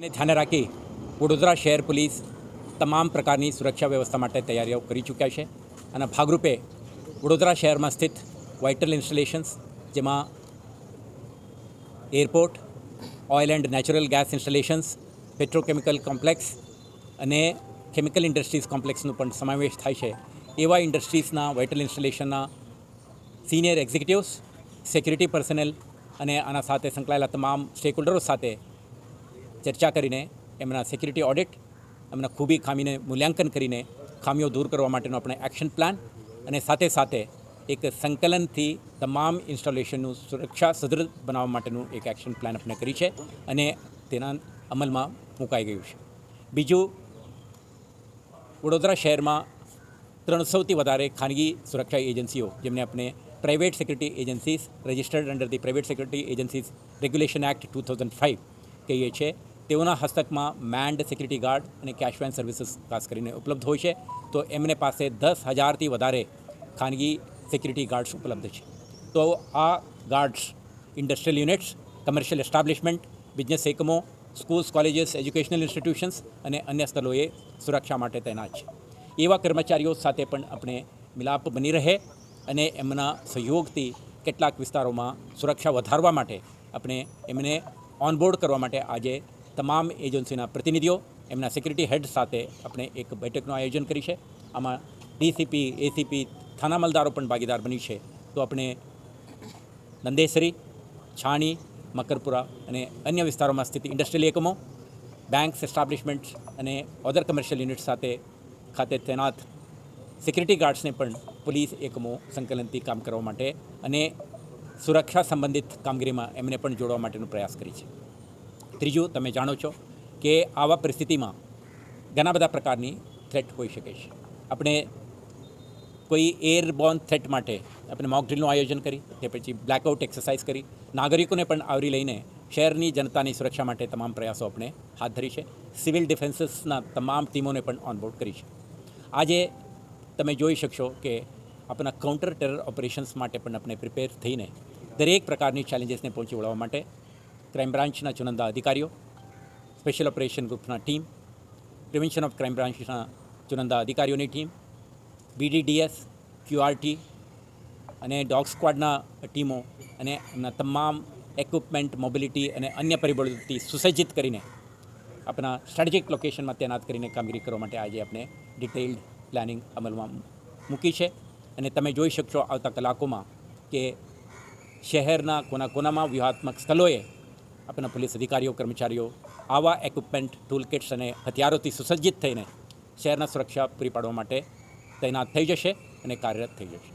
ને ધ્યાને રાખી વડોદરા શહેર પોલીસ તમામ પ્રકારની સુરક્ષા વ્યવસ્થા માટે તૈયારીઓ કરી ચૂક્યા છે અને ભાગરૂપે વડોદરા શહેરમાં સ્થિત વાઇટલ ઇન્સ્ટોલેશન્સ જેમાં airport, oil and natural gas installations, petrochemical complex અને કેમિકલ ઇન્ડસ્ટ્રીઝ કોમ્પ્લેક્સનો પણ સમાવેશ થાય છે. એવા ઇન્ડસ્ટ્રીઝના વાઇટલ ઇન્સ્ટોલેશનના સિનિયર એક્ઝિક્યુટિવ્સ, સિક્યુરિટી પર્સનલ અને આના સાથે સંકળાયેલા તમામ સ્ટેકહોલ્ડરો સાથે ચર્ચા કરીને એમના સિક્યુરિટી ઓડિટ, એમના ખૂબી ખામીને મૂલ્યાંકન કરીને ખામીઓ દૂર કરવા માટેનો આપણે એક્શન પ્લાન અને સાથે સાથે એક સંકલનથી તમામ ઇન્સ્ટોલેશનનું સુરક્ષા સુદૃઢ બનાવવા માટેનું એક એક્શન પ્લાન આપણે કરી છે અને તેના અમલમાં મુકાઈ ગયું છે. બીજું, વડોદરા શહેરમાં 300થી વધારે ખાનગી સુરક્ષા એજન્સીઓ જેમને આપણે private security agencies registered under the private security agencies regulation act 2005 કહીએ છીએ, તેઓના હસ્તકમાં મેન્ડ સિક્યુરિટી ગાર્ડ અને કેશ વેન સર્વિસીસ ખાસ કરીને ઉપલબ્ધ હોય છે. તો એમને પાસે 10,000થી વધારે ખાનગી સિક્યુરિટી ગાર્ડ્સ ઉપલબ્ધ છે. તો આ guards industrial units, commercial establishment, business એકમો, સ્કૂલ્સ, કોલેજીસ, એજ્યુકેશનલ ઇન્સ્ટિટ્યુશન્સ અને અન્ય સ્થળોએ સુરક્ષા માટે તૈનાત છે. એવા કર્મચારીઓ સાથે પણ આપણે મિલાપ બની રહે અને એમના સહયોગથી કેટલાક વિસ્તારોમાં સુરક્ષા વધારવા માટે આપણે એમને ઓનબોર્ડ કરવા માટે આજે તમામ એજન્સીના પ્રતિનિધિઓ, એમના સિક્યુરિટી હેડ સાથે આપણે એક બેઠકનું આયોજન કરી છે. આમાં ડીસીપી, એસીપી, થાના અમલદારો પણ ભાગીદાર બની છે. તો આપણે નંદેસરી, છાણી, મકરપુરા અને અન્ય વિસ્તારોમાં સ્થિત ઇન્ડસ્ટ્રીયલ એકમો, બેંક્સ, એસ્ટાબ્લિશમેન્ટ્સ અને અધર કમર્શિયલ યુનિટ્સ ખાતે તૈનાત સિક્યુરિટી ગાર્ડ્સને પણ પોલીસ એકમો સંકલનથી કામ કરવા માટે અને સુરક્ષા સંબંધિત કામગીરીમાં એમને પણ જોડવા માટેનો પ્રયાસ કરી છે. ત્રીજું, તમે જાણો છો કે આવા પરિસ્થિતિમાં ઘણા બધા પ્રકારની થ્રેટ હોઈ શકે છે. આપણે કોઈ એરબોર્ન થ્રેટ માટે આપણે મોક ડ્રીલનું આયોજન કરી, તે પછી બ્લેકઆઉટ એક્સરસાઇઝ કરી, નાગરિકોને પણ આવરી લઈને શહેરની જનતાની સુરક્ષા માટે તમામ પ્રયાસો આપણે હાથ ધરી છે. સિવિલ ડિફેન્સીસના તમામ ટીમોને પણ ઓનબોર્ડ કરી છે. આજે તમે જોઈ શકશો કે આપણા કાઉન્ટર ટેરર ઓપરેશન્સ માટે પણ આપણે પ્રિપેર થઈને દરેક પ્રકારની ચેલેન્જીસને પહોંચી વળવા માટે ક્રાઇમ બ્રાન્ચના ચુનંદા અધિકારીઓ, સ્પેશિયલ ઓપરેશન ગ્રુપના ટીમ, પ્રિવેન્શન ઓફ ક્રાઇમ બ્રાન્ચના ચુનંદા અધિકારીઓની ટીમ, BDDS, QRT અને ડોગ સ્ક્વોડના ટીમો અને એમના તમામ ઇક્વિપમેન્ટ, મોબિલિટી અને અન્ય પરિબળોથી સુસજ્જિત કરીને આપણા સ્ટ્રેટેજિક લોકેશનમાં તૈનાત કરીને કામગીરી કરવા માટે આજે આપણે ડિટેઇલ્ડ પ્લાનિંગ અમલમાં મૂકી છે. અને તમે જોઈ શકશો આવતા કલાકોમાં કે શહેરના કોનામાં વ્યૂહાત્મક સ્થળોએ આપણા પોલીસ અધિકારીઓ, કર્મચારીઓ આવા ઇક્વિપમેન્ટ, ટૂલ કિટ્સ અને હથિયારોથી સુસજ્જિત થઈને શહેરના સુરક્ષા પૂરી પાડવા માટે તૈનાત થઈ જશે અને કાર્યરત થઈ જશે.